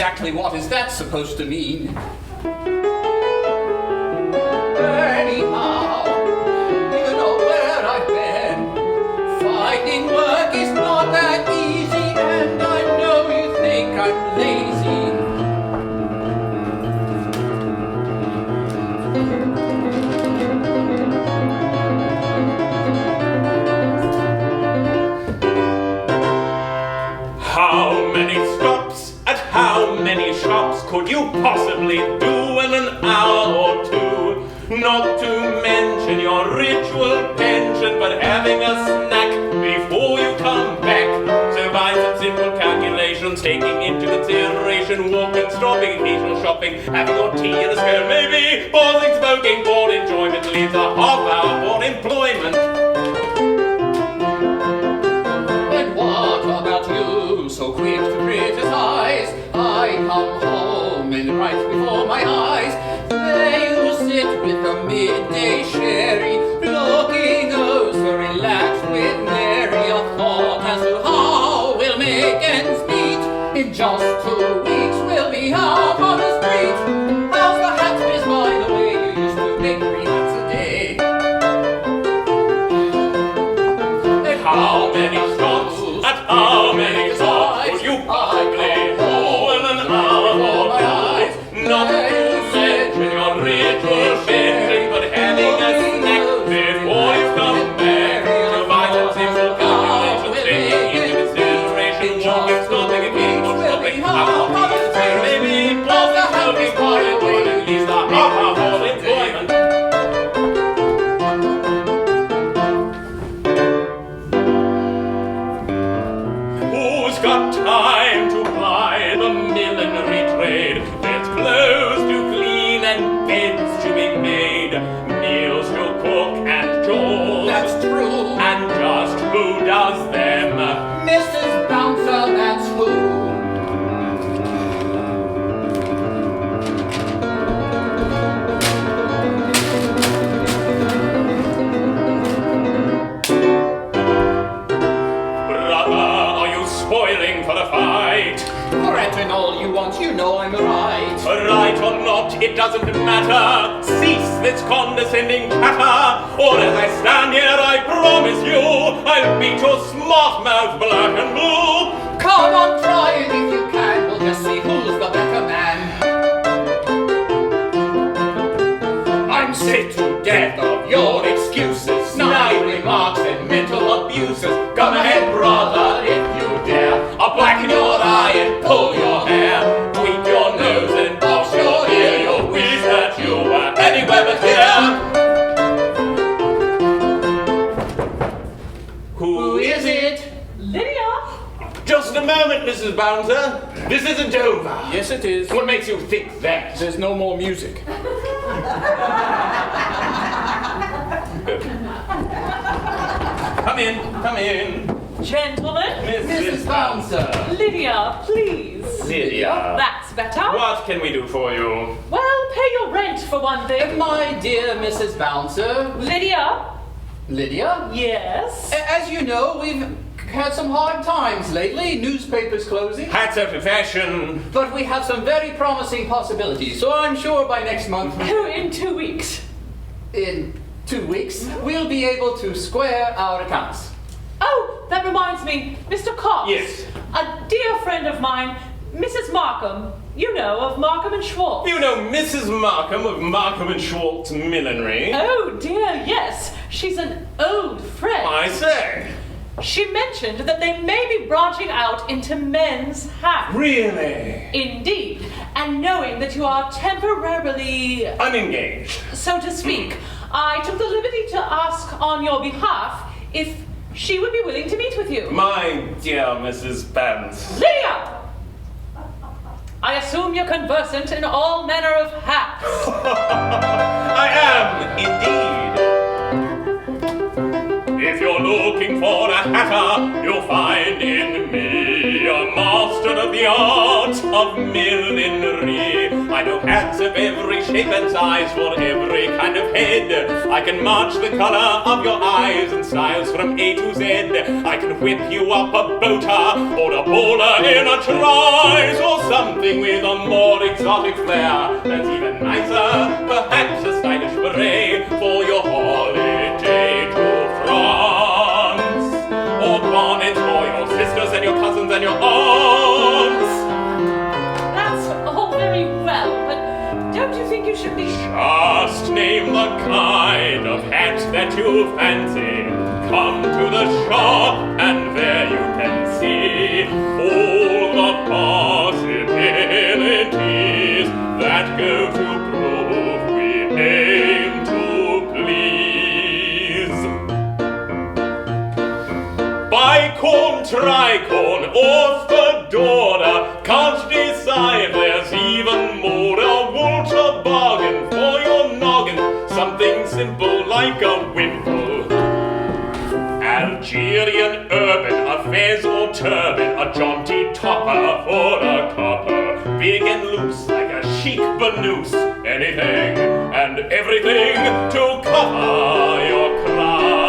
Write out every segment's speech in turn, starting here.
exactly what is that supposed to mean? Anyhow, you know where I've been. Finding work is not that easy, and I know you think I'm lazy. How many stops at how many shops could you possibly do in an hour or two? Not to mention your ritual pension, but having a snack before you come back. So by some simple calculations, taking into consideration walking, stopping, occasional shopping, having your tea in a scale, maybe pausing, smoking for enjoyment leaves a half hour for employment. And what about you, so quick to criticize? I come home and right before my eyes, there you sit with a midday sherry, looking oh so relaxed with Mary. A thought as to how we'll make ends meet. In just 2 weeks we'll be out on the street. How's the hat biz, by the way? You used to make 3 hats a day. And How many stops at how many stops would you possibly do in an hour or two? Not to mention your ritual pension, but having a snack before you come back. So by some simple calculations, taking into consideration walking, stopping, occasional shopping, having your tea in a scale, maybe pausing, smoking for enjoyment, at least a half hour for employment. Who's got time to ply the millinery trade? There's clothes to clean and beds to be made, meals to cook and chores. that's true. And just who does them? Mrs. Bouncer, that's who. Brother, are you spoiling for the fight? Threaten all you want, you know I'm right. Right or not, it doesn't matter. Cease this condescending chatter, or as I stand here, I promise you, I'll beat your smart mouth black and blue. Come on, try it if you can. We'll just see who's the better man. I'm sick to death of your excuses, snide remarks and mental abuses. Come ahead, brother, if you dare. I'll blacken your eye and pull your hair, tweak your nose and box your ear. You'll wish that you were anywhere but here. Who is it? Lydia? Just a moment, Mrs. Bouncer. This isn't over. Yes, it is. What makes you think that? There's no more music. Come in, come in. Gentlemen? Mrs. Bouncer. Lydia, please. Lydia. That's better. What can we do for you? Well, pay your rent for one thing. My dear Mrs. Bouncer. Lydia? Lydia? Yes? As you know, we've had some hard times lately, newspapers closing. Hats out of fashion. But we have some very promising possibilities, so I'm sure by next month, Oh, in 2 weeks. in 2 weeks, we'll be able to square our accounts. Oh, that reminds me, Mr. Cox. Yes. A dear friend of mine, Mrs. Markham, you know, of Markham and Schwartz. You know Mrs. Markham of Markham and Schwartz Millinery. Oh, dear, yes. She's an old friend. I say. She mentioned that they may be branching out into men's hats. Really? Indeed. And knowing that you are temporarily, Unengaged. so to speak, I took the liberty to ask on your behalf if she would be willing to meet with you. My dear Mrs. Bounce. Lydia! I assume you're conversant in all manner of hats. I am, indeed. If you're looking for a hatter, you'll find in me a master master of the art of millinery. I know hats of every shape and size for every kind of head. I can match the color of your eyes and styles from A to Z. I can whip you up a bow tie or a bowler in a trise, or something with a more exotic flair that's even nicer, perhaps a stylish beret for your holiday to France, or bonnets for your sisters and your cousins and your aunts. That's all very well, but don't you think you should be... Just name the kind of hat that you fancy. Come to the shop and there you can see all the possibilities that go to prove we aim to please. Bicorn, tricorn, or fedora, can't decide, there's even more. A wool toboggan for your noggin, something simple like a wimple. Algerian urban, a fez or turban, a jaunty topper or a copper, big and loose like a chic burnous, anything and everything to cover your crown.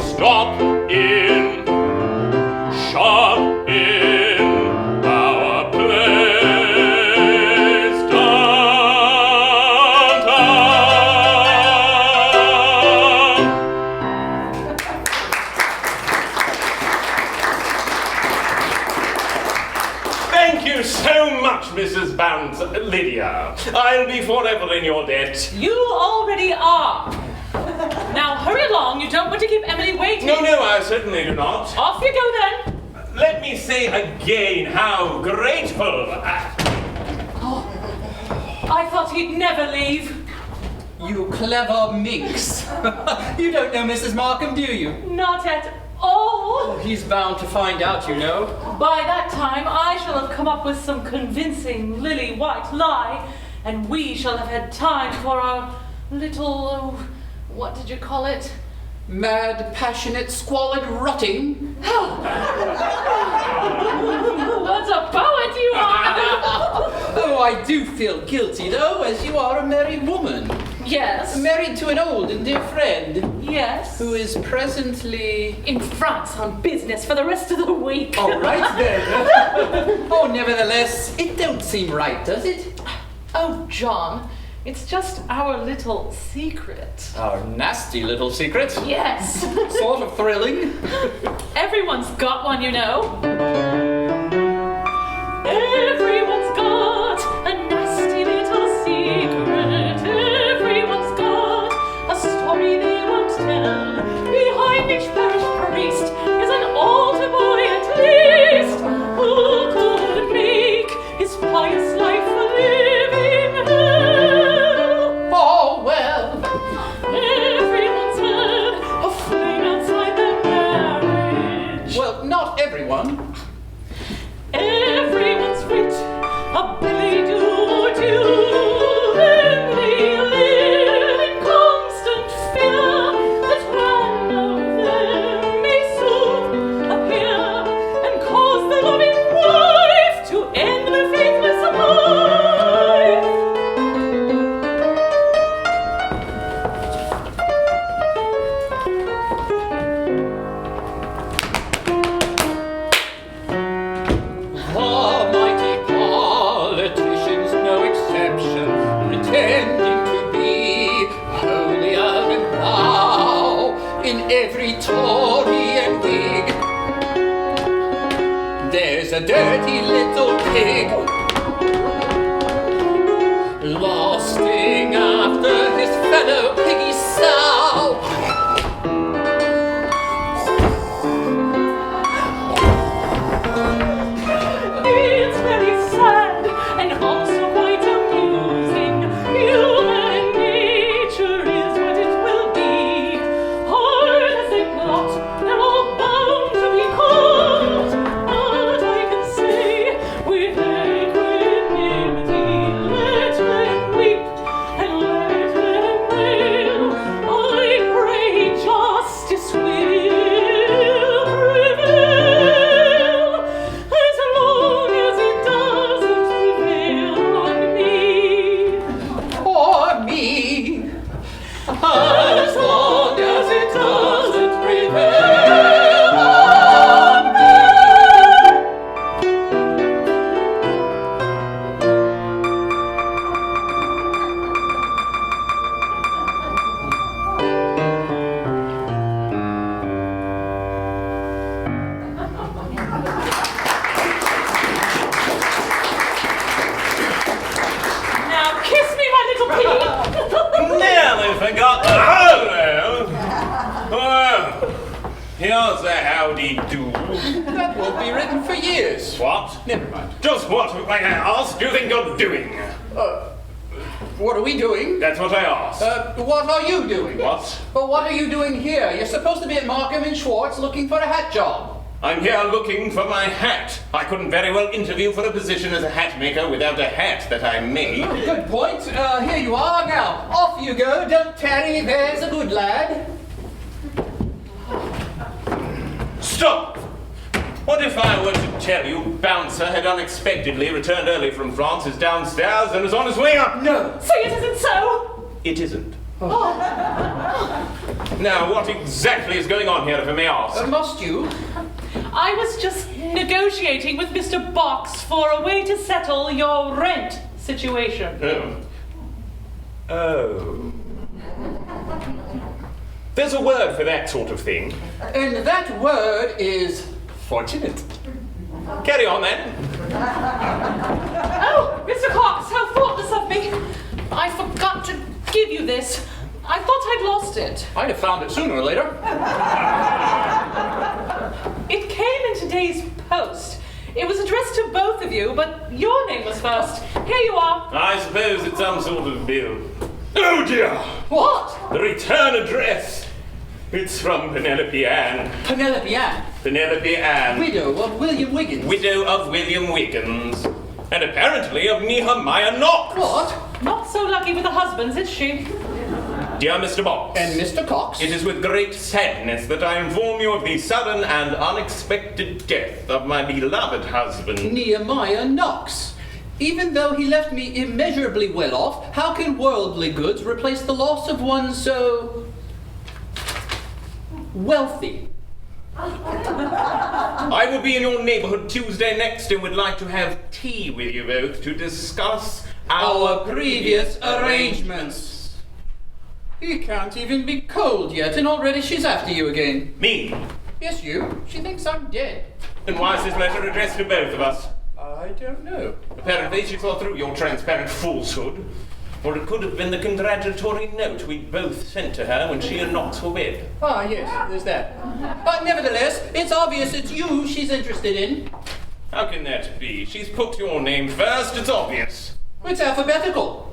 Stop in, shop in our place downtown. Thank you so much, Mrs. Bounds. Lydia, I'll be forever in your debt. You already are. Now hurry along, you don't want to keep Emily waiting. No, I certainly do not. Off you go then. Let me say again how grateful I thought he'd never leave. You clever minx. You don't know Mrs. Markham, do you? Not at all. He's bound to find out, you know. By that time, I shall have come up with some convincing lily-white lie, and we shall have had time for our little... what did you call it? Mad, passionate, squalid rotting. What a poet you are! Oh, I do feel guilty, though, as you are a married woman. Yes. Married to an old and dear friend. Yes. Who is presently... in France on business for the rest of the week. All right, then. Oh, nevertheless, it don't seem right, does it? Oh, John, it's just our little secret. Our nasty little secret. Yes. Sort of thrilling. Everyone's got one, you know. Everyone's got a nasty little secret. Everyone's got a story they won't tell. Behind each parish priest is an altar boy at least, who could make his pious life a living hell. Oh, well. Everyone's had a flame outside their marriage. Well, not everyone. Everyone's writ a billy-doo-doo, and they live in constant fear that one of them may soon appear and cause the loving wife to end the faithless life. Almighty politicians, no exception, pretending to be holier than thou in every Tory and Whig. There's a dirty little pig lusting after his fellow piggy sow. It's very sad and also quite amusing. Human nature is what it will be. Hard as they plot, they're all bound to be caught. But I can say with equanimity, let them weep and let them wail. Here's a howdy-do. That won't be written for years. What? Never mind. Just what, I ask, do you think you're doing? What are we doing? That's what I asked. What are you doing? What? But what are you doing here? You're supposed to be at Markham and Schwartz looking for a hat job. I'm here looking for my hat. I couldn't very well interview for a position as a hat maker without a hat that I made. Oh, good point. Here you are. Now, off you go. Don't tarry. There's a good lad. Stop! What if I were to tell you Bouncer had unexpectedly returned early from France, is downstairs, and is on his way up? No. Say it isn't so! It isn't. Now, what exactly is going on here, if I may ask? Must you? I was just negotiating with Mr. Box for a way to settle your rent situation. Oh. There's a word for that sort of thing. And that word is fortunate. Carry on, then. Oh, Mr. Cox, how thoughtless of me! I forgot to give you this. I thought I'd lost it. I'd have found it sooner or later. It came in today's post. It was addressed to both of you, but your name was first. Here you are. I suppose it's some sort of bill. Oh, dear! What? The return address. It's from Penelope Ann. Penelope Ann, Penelope Ann. widow of William Wiggins. Widow of William Wiggins. And apparently of Nehemiah Knox. What? Not so lucky with the husbands, is she? Dear Mr. Box. And Mr. Cox. It is with great sadness that I inform you of the sudden and unexpected death of my beloved husband. Nehemiah Knox. Even though he left me immeasurably well off, how can worldly goods replace the loss of one so wealthy? I will be in your neighborhood Tuesday next and would like to have tea with you both to discuss Our previous arrangements. He can't even be cold yet, and already she's after you again. Me? Yes, you. She thinks I'm dead. Then why is this letter addressed to both of us? I don't know. Apparently she saw through your transparent falsehood. Or it could have been the congratulatory note we both sent to her when she and Knox were wed. Ah, yes, there's that. But nevertheless, it's obvious it's you she's interested in. How can that be? She's put your name first, it's obvious. It's alphabetical.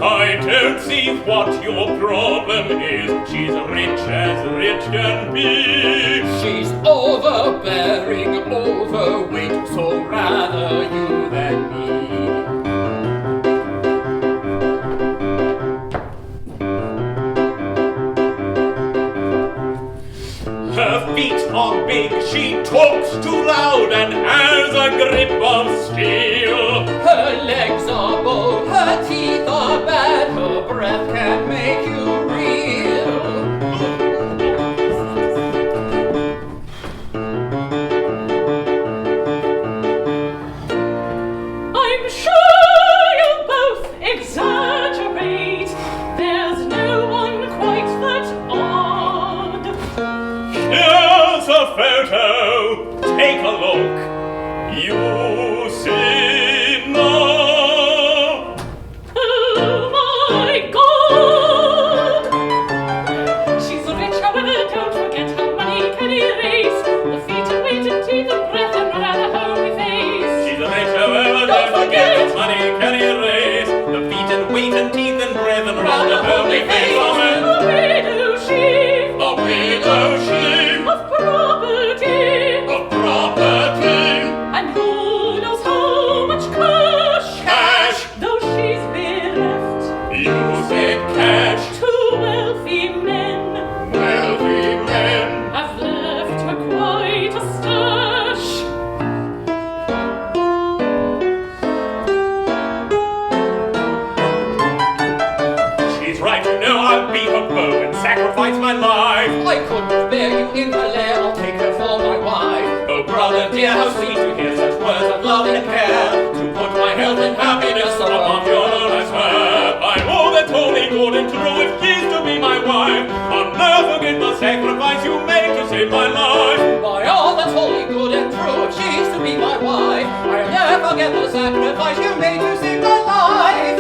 I don't see what your problem is. She's rich as rich can be. She's overbearing, overweight, so rather you than me. Her feet are big, she talks too loud and has a grip of steel. Her legs are bold, her teeth are bad, her breath can make you real. I'm sure you both exaggerate. There's no one quite that odd. Here's a photo. Take a look. You see now. Oh my God! She's rich, however, don't forget how money can erase the feet and weight and teeth and breath and rather homely face. She's a rich, however, don't forget it's money can erase the feet and weight and teeth and breath and rather homely face. A widow she A widow she of property, of property. and who knows how much cash, Cash. though she's bereft. You said cash. Two wealthy men Wealthy men. have left her quite a stash. She's right, you know I'll be her beau and sacrifice my life. I couldn't bear you in my lair, I'll take her for my wife. Oh, brother dear, how sweet to hear such words of love and care. To put my health and happiness above your own, I swear. I'm all that's holy, good and true if she's to be my wife. I'll never forget the sacrifice you made to save my life. By all that's holy, good and true, if she's to be my wife, I'll never forget the sacrifice you made to save my life.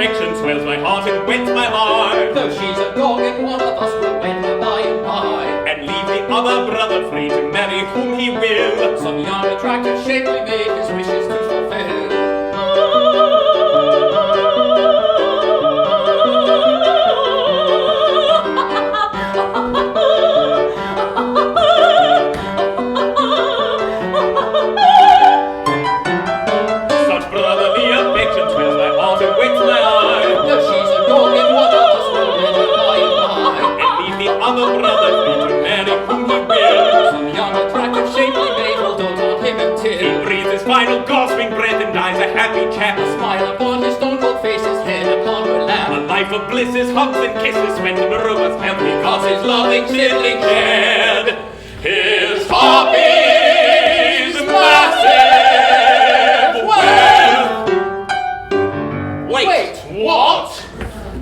affection swells my heart and wets my eye. Though she's a dog and one of us will wed her by and by. And leave the other brother free to marry whom he will. Some young, attractive, shapely maid his wishes to fulfill. Such brotherly affection swells my heart and wets my eye. Though she's a dog and one of us will wed her by and by. And leave the other brother free to marry whom he will. Some young, attractive, shapely maid will dote on him He until breathes his final gasping breath and dies a happy chap. a smile upon his stone-cold face, his head upon her A lap. life of blisses, hugs and kisses spent in aromas felt because his loving sibling shared his hobbies massive wealth. Wait, what?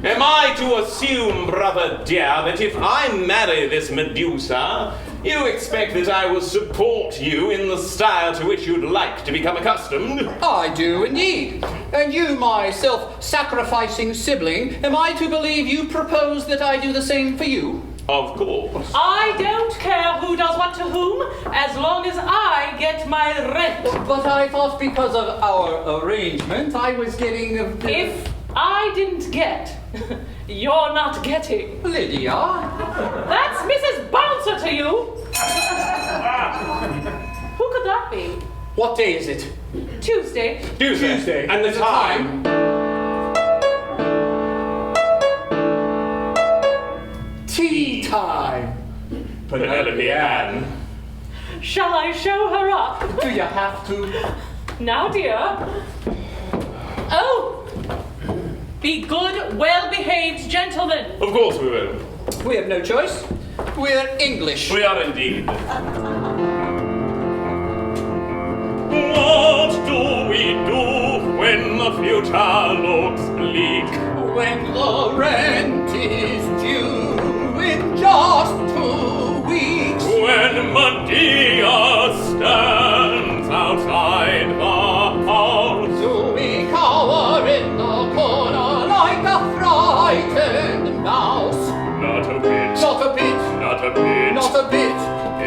Am I to assume, brother dear, that if I marry this Medusa, you expect that I will support you in the style to which you'd like to become accustomed? I do indeed. And you, my self-sacrificing sibling, am I to believe you propose that I do the same for you? Of course. I don't care who does what to whom, as long as I get my rent. But I thought because of our arrangement, I was getting If I didn't get, you're not getting. Lydia. That's Mrs. Bouncer to you. Who could that be? What day is it? Tuesday. Tuesday. And the time? Tea time. Penelope Ann. Shall I show her up? Do you have to? Now, dear. Oh! Be good, well-behaved gentlemen. Of course we will. We have no choice. We're English. We are indeed. What do we do when the future looks bleak? When the rent is due in just 2 weeks. When Medea stands outside the house? Do we cower in the corner like a frightened mouse? Not a bit. Not a bit, Not a bit. not a bit.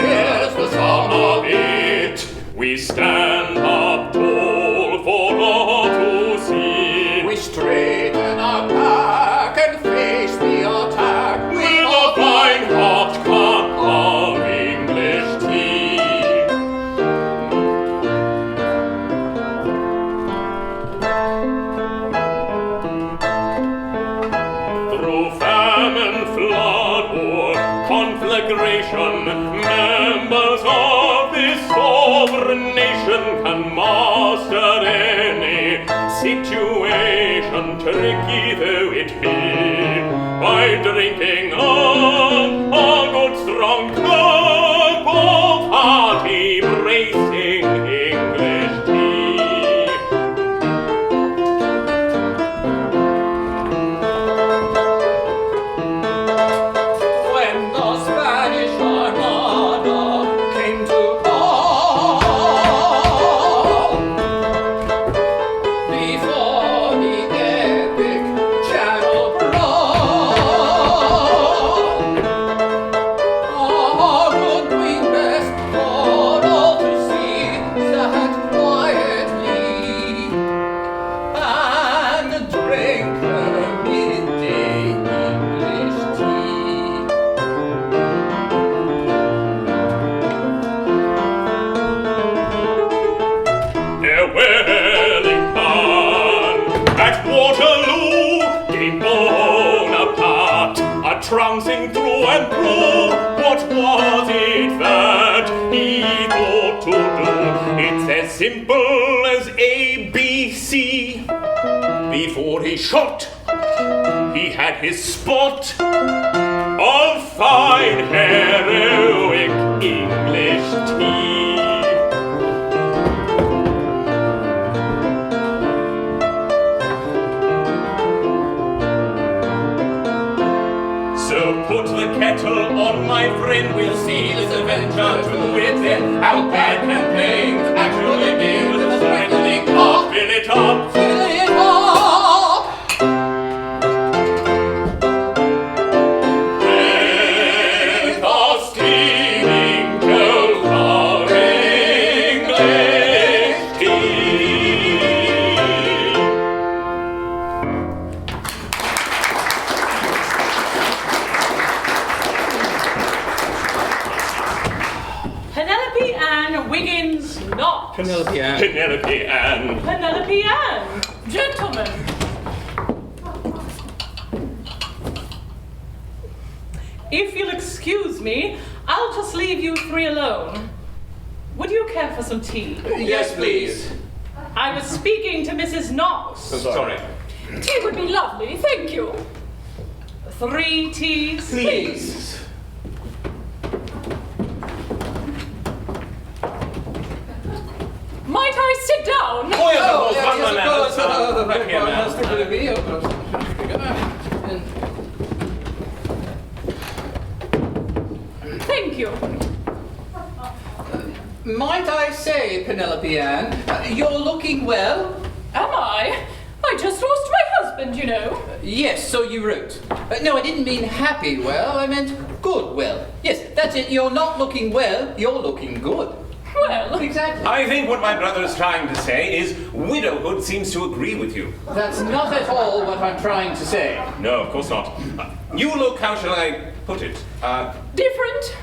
Here's the sum of it. We stand up tall for all to see. We straighten our back and face the attack With a fine hot cup of English tea. Through famine, flood, or conflagration, members of this sovereign nation can master any situation, tricky though it be, by drinking a good strong cup of hearty bracing English tea. when the Spanish Armada came to call. Before the epic Channel brawl, our good Queen Bess for all to see sat quietly and drank her midday English tea. Wellington at Waterloo gave Bonaparte a trouncing through and through. What was it that he thought to do? It's as simple as ABC. Before he shot, he had his spot of fine heroic English tea. So put the kettle on, my friend, we'll see this adventure to its end. How bad can things actually be with a strengthening cough? Fill it up. Fill it up. not? Penelope Ann. Penelope Ann. Penelope Ann. Gentlemen. If you'll excuse me, I'll just leave you three alone. Would you care for some tea? Yes, please. I was speaking to Mrs. Knox. Sorry. Tea would be lovely, thank you. 3 teas, Please. Might I sit down? Oh, yes, of course. yes, One of man. course. Right here, ma'am. Stick with me. Thank you. Might I say, Penelope Ann, you're looking well? Am I? I just lost my husband, you know. Yes, so you wrote. No, I didn't mean happy well, I meant good well. Yes, that's it. You're not looking well, you're looking good. Well, Exactly. I think what my brother is trying to say is widowhood seems to agree with you. That's not at all what I'm trying to say. No, of course not. You look, how shall I put it? different.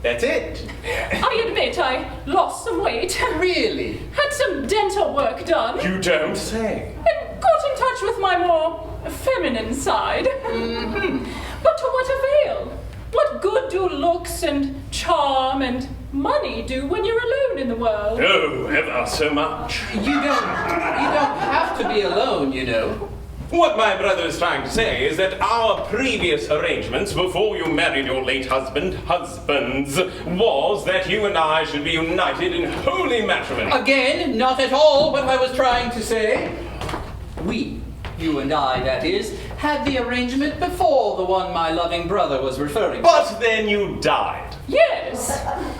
That's it. I admit I lost some weight. Really? Had some dental work done. You don't say. And got in touch with my more feminine side. But to what avail? What good do looks and charm and money do when you're alone in the world? Oh, ever so much. You don't have to be alone, you know. What my brother is trying to say is that our previous arrangements before you married your late husbands, was that you and I should be united in holy matrimony. Again, not at all what I was trying to say. We, you and I, that is, had the arrangement before the one my loving brother was referring to. But then you died. Yes.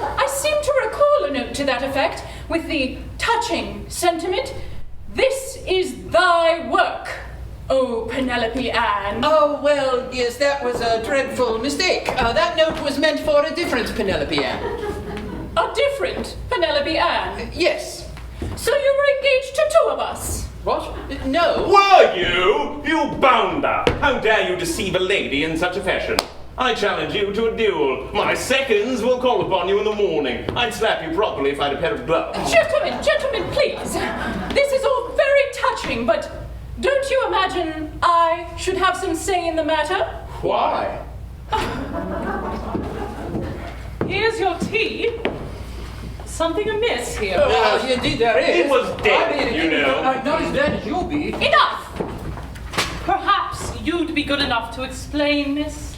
I seem to recall a note to that effect with the touching sentiment, "This is thy work, O Penelope Ann." Oh, well, yes, that was a dreadful mistake. That note was meant for a different Penelope Ann. A different Penelope Ann. Yes. So you were engaged to 2 of us. What? No. Were you? You bounder! How dare you deceive a lady in such a fashion? I challenge you to a duel. My seconds will call upon you in the morning. I'd slap you properly if I had a pair of gloves. Gentlemen, please. This is all very touching, but don't you imagine I should have some say in the matter? Why? Here's your tea. Something amiss here. Well, indeed there is. He was dead, I mean, you know. Not as dead as you'll be. Enough! Perhaps you'd be good enough to explain, miss.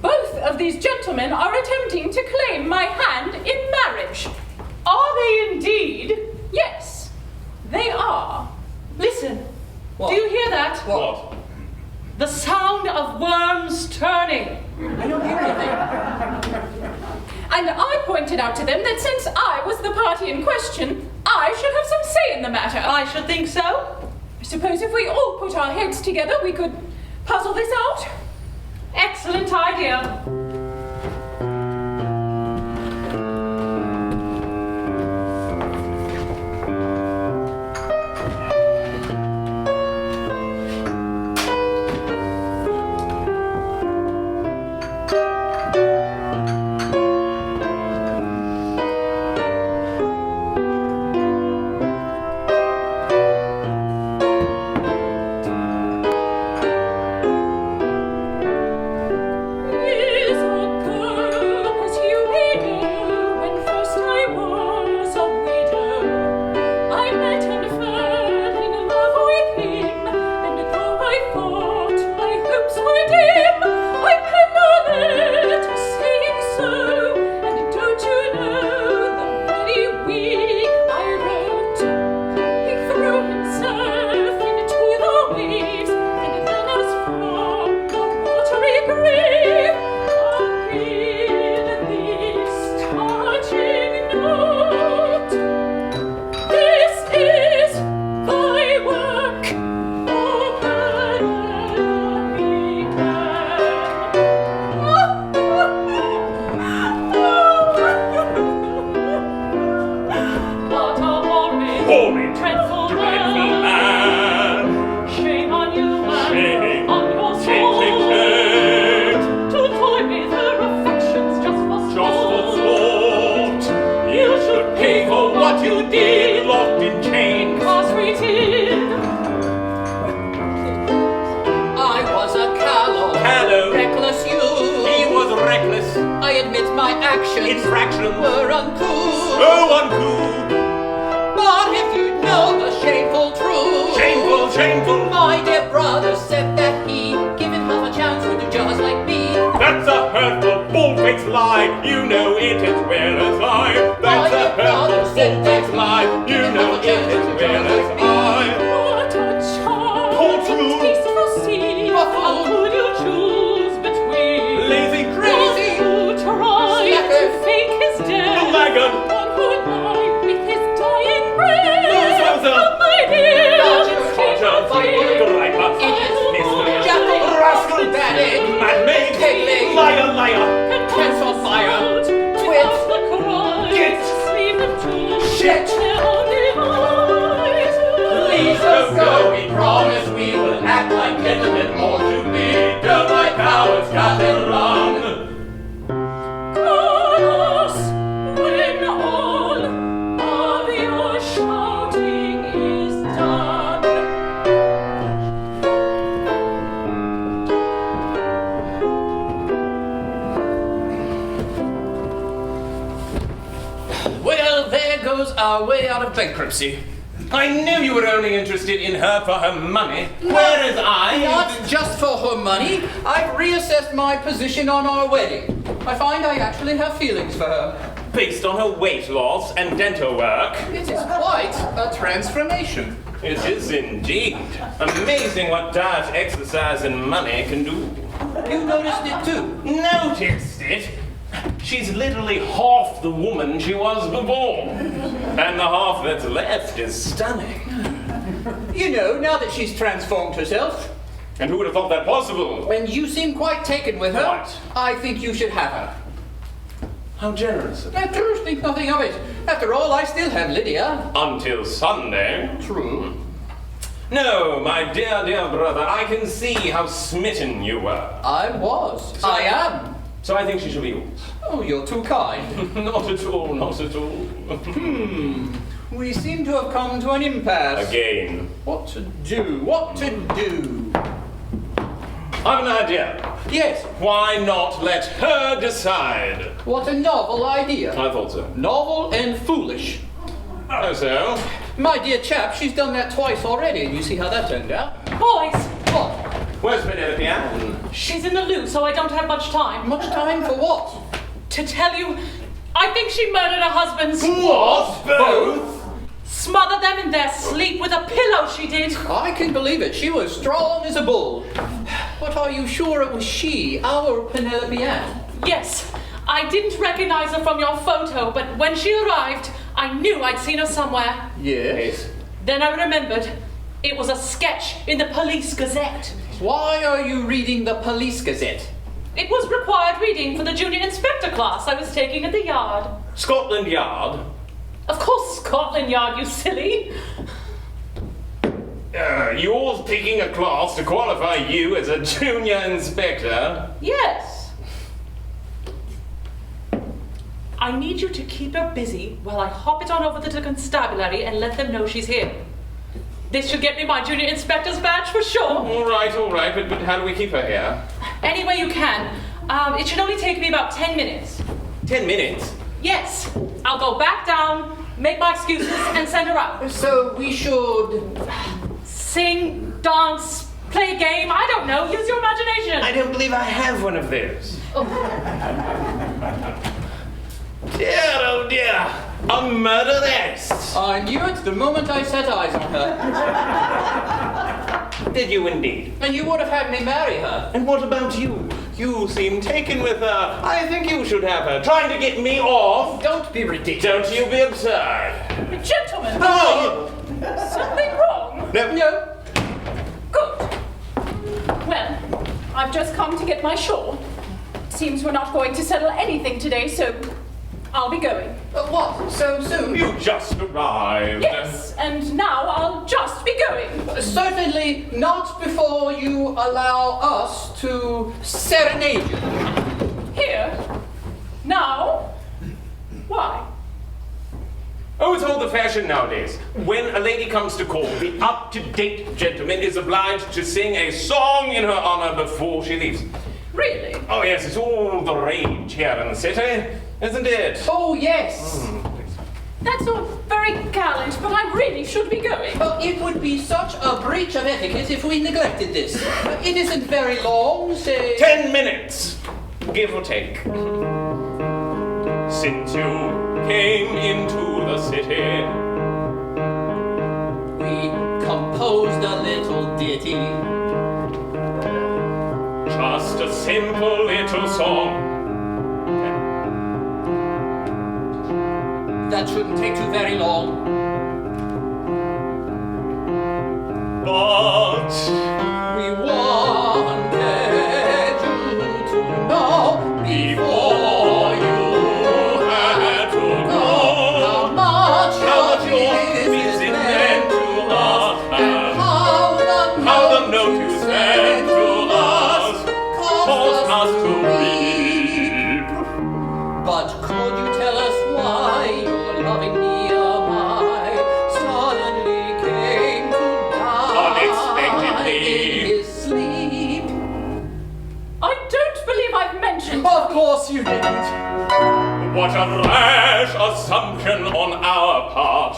Both of these gentlemen are attempting to claim my hand in marriage. Are they indeed? Yes, they are. Listen. What? Do you hear that? What? The sound of worms turning. I don't hear anything. And I pointed out to them that since I was the party in question, I should have some say in the matter. I should think so. I suppose if we all put our heads together, we could puzzle this out. Excellent idea. Is reckless. I admit my actions Infractions. were uncool. Oh, uncool. But if you know the shameful truth, Shameful, shameful. my dear brother said that he'd give it half a chance would do just like me. That's a hurtful, bald-faced lie. You know it as well as I. That's a hurtful, bald-faced lie. You know it as well as I. What a child! Poor true. Tasteful sea. How could you choose between Lazy, Crazy. one who tried Slacker. to fake his death, blackguard. one who lied with his dying breath? Loser. Oh, my dear, Dodger. Dodger. Griper. Idiot. Jackal. Rascal. Bad egg. Man-made. Pigling. Liar, liar. Cats on fire. Twit. Git. Leave them to Shit. their own demise. Please don't go, we promise we will act like gentlemen ought to be. Don't like cowards, cut and run. Call us when all of your shouting is done. Well, there goes our way out of bankruptcy. I knew you were only interested in her for her money, whereas I... Not just for her money. I've reassessed my position on our wedding. I find I actually have feelings for her. Based on her weight loss and dental work. It is quite a transformation. It is indeed. Amazing what diet, exercise, and money can do. You noticed it too. Noticed it? She's literally half the woman she was before. And the half that's left is stunning. You know, now that she's transformed herself, And who would have thought that possible? when you seem quite taken with her, What? I think you should have her. How generous of you. I do think nothing of it. After all, I still have Lydia. Until Sunday. True. No, my dear, dear brother, I can see how smitten you were. I was. I am. So I think she shall be yours. Oh, you're too kind. Not at all, not at all. We seem to have come to an impasse. Again. What to do? What to do? I've an idea. Yes, Why not let her decide? what a novel idea. I thought so. Novel and foolish. Oh, so? My dear chap, she's done that twice already, and you see how that turned out. Boys, What? Where's Penelope Ann? she's in the loo, so I don't have much time. Much time for what? To tell you, I think she murdered her husbands. What? Both? Smothered them in their sleep with a pillow, she did. I can believe it. She was strong as a bull. But are you sure it was she, our Penelope Ann? Yes, I didn't recognize her from your photo, but when she arrived, I knew I'd seen her somewhere. Yes. Then I remembered it was a sketch in the Police Gazette. Why are you reading the Police Gazette? It was required reading for the junior inspector class I was taking at the yard. Scotland Yard? Of course, Scotland Yard, you silly. You're taking a class to qualify you as a junior inspector? Yes. I need you to keep her busy while I hop it on over to the constabulary and let them know she's here. This should get me my junior inspector's badge for sure. All right, but how do we keep her here? Any way you can. It should only take me about 10 minutes. 10 minutes? Yes, I'll go back down, make my excuses, and send her out. So we should... Sing, dance, play a game, I don't know, use your imagination. I don't believe I have one of those. Dear, oh dear, a murderess. I knew it the moment I set eyes on her. Did you indeed? And you would have had me marry her. And what about you? You seem taken with her. I think you should have her. Trying to get me off. Don't be ridiculous. Don't you be absurd. Gentlemen, Oh! something wrong? No. Good. Well, I've just come to get my shawl. Seems we're not going to settle anything today, so I'll be going. What? So soon? You just arrived. Yes, and now I'll just be going. Certainly not before you allow us to serenade you. Here? Now? Why? Oh, it's all the fashion nowadays. When a lady comes to call, the up-to-date gentleman is obliged to sing a song in her honor before she leaves. Really? Oh, yes, it's all the rage here in the city, isn't it? Oh, yes. That's all very gallant, but I really should be going. Well, it would be such a breach of etiquette if we neglected this. It isn't very long, say... 10 minutes, give or take. Since you came into the city, We composed a little ditty. just a simple little song. That shouldn't take too very long. But We wanted you to know before you had to know how much how much your your business visit meant meant to us, and and how how the the note you sent to us caused us to weep. But could you tell us why your loving Nehemiah suddenly came to die Unexpectedly. in his sleep? I don't believe I've mentioned... Of course you didn't. What a rash assumption on our part.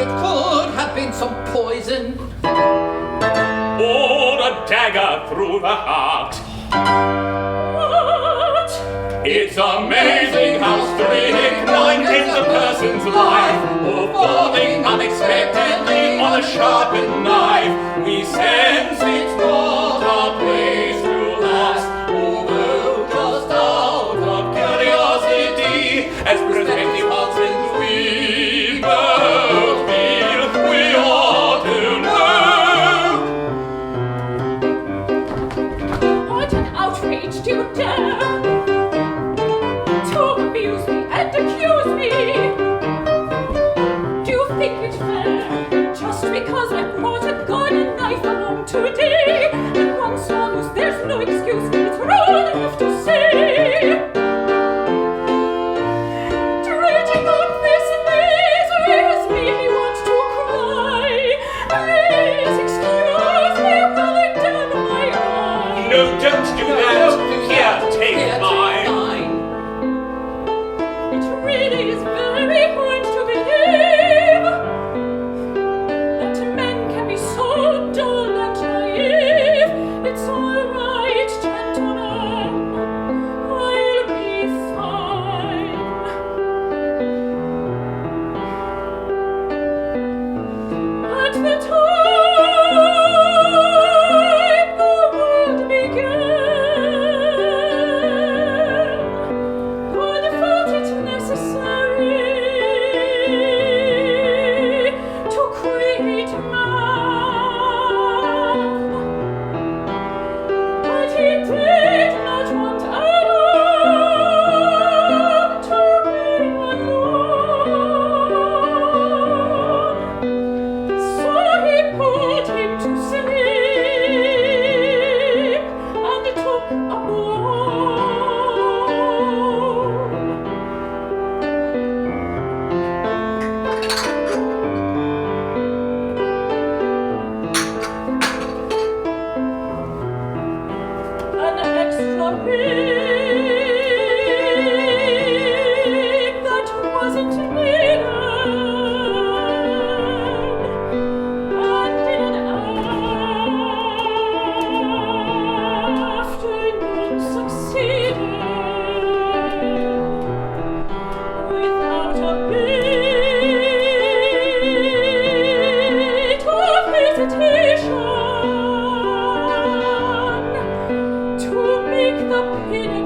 It could have been some poison. Or a dagger through the heart. What? It's amazing how strychnine ends a person's life, or falling unexpectedly on a sharpened knife. We sense it's not a place to last, although just out of curiosity, as prospective husbands we both feel we ought to know. What an outrage do you dare to abuse me and accuse me? Do you think it fair, just because I brought a gun and knife along today, and once almost there's no excuse, it's wrong enough to say? Dredging up this misery has made me want to cry. Please excuse me while I dab my eye. No, don't do that. Here, take mine. It really is very hard to believe that men can be so dull and naive. It's all right, gentlemen. I'll be fine. At the time the world began, God felt it necessary to create man, but He did not want Adam to be alone, so He put him to sleep and took a bone. An extra rib that wasn't needed, and in an afternoon succeeded without a bit of hesitation to make the Penelope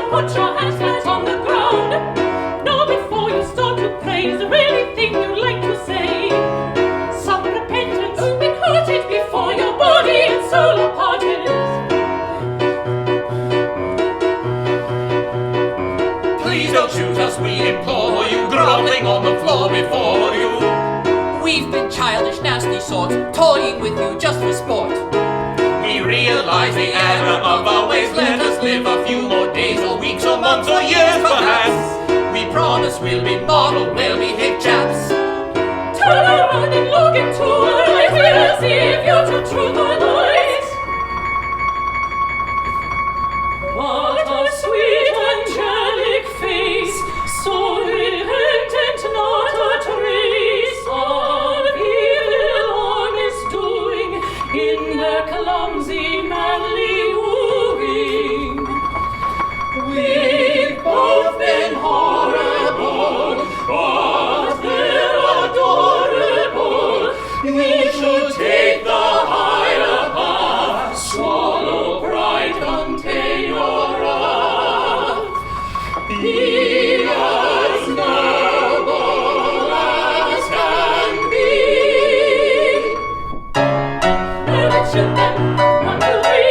put your hands flat on the ground. Now before you start to praise the really thing you'd like to say, some repentance, been hurted before your body and soul are parted. Please don't shoot us, we implore you, groveling on the floor before you. We've been childish, nasty sorts, toying with you just for sport. We realize the error of our ways. Let us live a few more days or weeks or months or years perhaps. We promise we'll be model, well-behaved chaps. Turn around and look into our eyes. We'll see if you're the truth or lies. What a sweet angelic face, so repentant, not a trace of evil or misdoing in their clumsy manly wooing. We've both been horrible, but they're adorable. We should take the higher path, swallow pride, contain your wrath. Be as noble as can be. Let's shoot them, 1, 2, 3.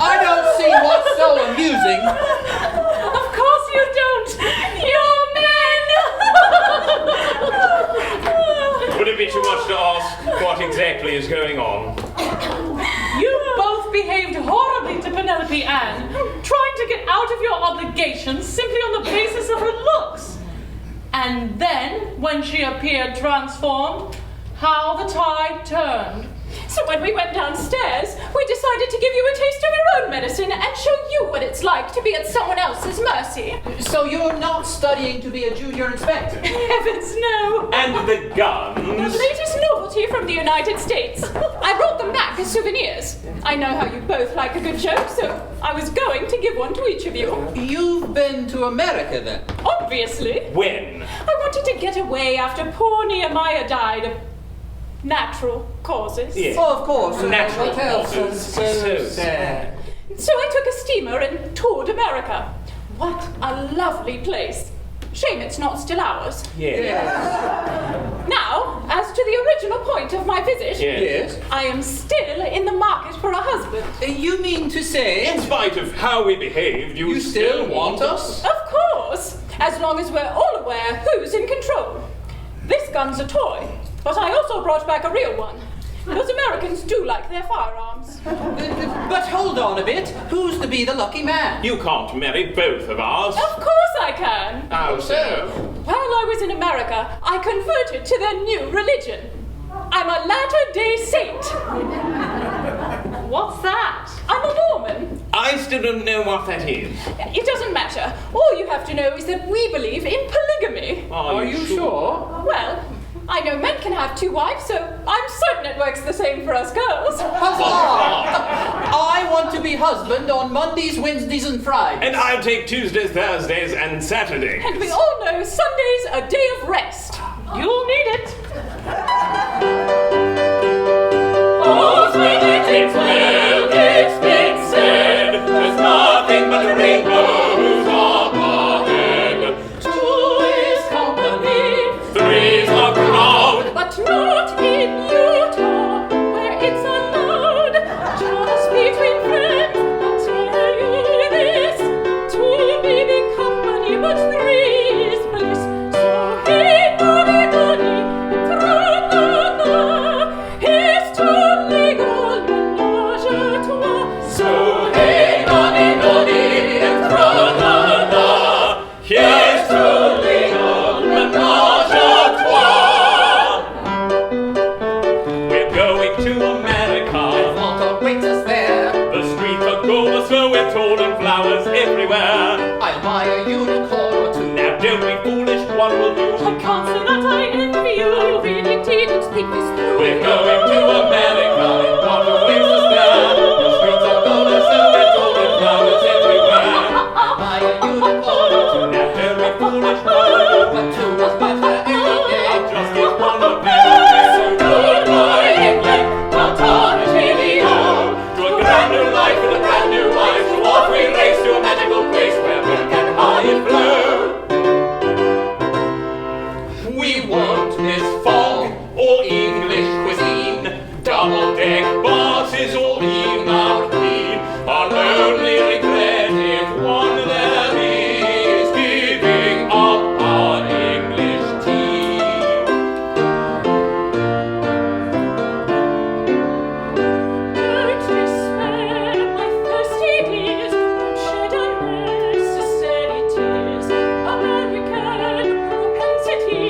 I don't see what's so amusing. Of course you don't. You're men. Would it be too much to ask what exactly is going on? You both behaved horribly to Penelope Ann, trying to get out of your obligations simply on the basis of her looks. And then, when she appeared transformed, how the tide turned. So when we went downstairs, we decided to give you a taste of your own medicine and show you what it's like to be at someone else's mercy. So you're not studying to be a junior inspector? Heavens, no. And the The guns? latest novelty from the United States. I brought them back as souvenirs. I know how you both like a good joke, so I was going to give one to each of you. You've been to America then? Obviously. When? I wanted to get away after poor Nehemiah died of natural causes. Yes. Oh, of course. Natural hotels causes. So sad. So I took a steamer and toured America. What a lovely place. Shame it's not still ours. Yes. Now, as to the original point of my visit, Yes. I am still in the market for a husband. You mean to say In spite of how we behaved, you still want us? Of course, as long as we're all aware who's in control. This gun's a toy, but I also brought back a real one. Those Americans do like their firearms. But hold on a bit. Who's to be the lucky man? You can't marry both of us. Of course I can. How so? While I was in America, I converted to their new religion. I'm a Latter-day Saint. What's that? I'm a Mormon. I still don't know what that is. It doesn't matter. All you have to know is that we believe in polygamy. Are you sure? Well, I know men can have 2 wives, so I'm certain it works the same for us girls. Huzzah! I want to be husband on Mondays, Wednesdays, and Fridays. And I'll take Tuesdays, Thursdays, and Saturdays. And we all know Sunday's a day of rest. You'll need it. All's well that ends well, it's been said. There's nothing but rainbows up ahead. 2 is company, 3's a crowd. but not in Utah, where it's allowed. Just between friends, I'll tell you this. 2 may be company, but 3 is bliss. So hey, noddy, noddy, tra-la-la, here's to legal menage a trois. So hey, noddy, noddy, and tra-la-la. Here's to legal menage a trois. We're going to America. Malta waits us there. The streets are gold, so we're told, and flowers everywhere. I'll buy a unicorn or 2. Now don't be foolish, one will do. I can't say that I envy you. You really didn't think this through. We're going to America, and what awaits us there? The streets are gold, so we're told, and flowers everywhere. I'll buy a unicorn or 2. Now don't be foolish, one will do. But 2 was better any day. Just get one of them. deck bosses all evening out clean. Our only regret if one there is giving up our English tea. Don't despair, my thirsty dears, don't shed unnecessary tears. American propensity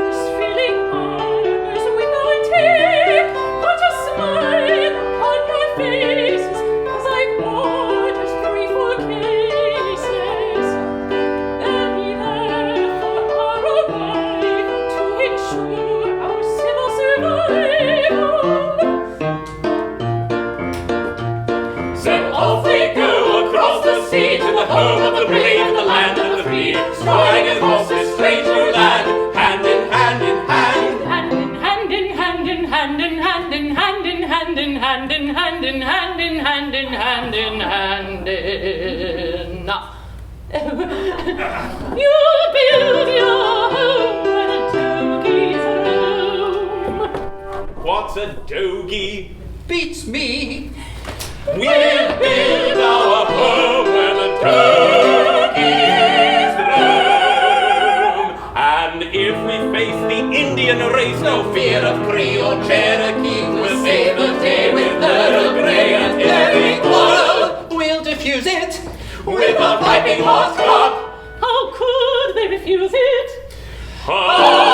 is filling armors with our tea. Put a smile upon your faces, 'cause I've ordered 3-4 cases. They'll be there for our arrival to ensure our civil survival. So off we go across the sea to the home of the brave and the land of the free. Striding across this strange new land, hand in hand in hand. Hand in hand in hand in hand in hand in hand in hand in hand in hand in hand in hand in hand in hand in. You build your home where the doggies roam. What's a dogie? Beats me. We'll build our home where the doggies roam. And if we face the Indian race, no fear of Cree or Cherokee. We'll save the day with Earl Grey and every quarrel. We'll diffuse it. With a piping hot cup. How could they refuse it? Oh!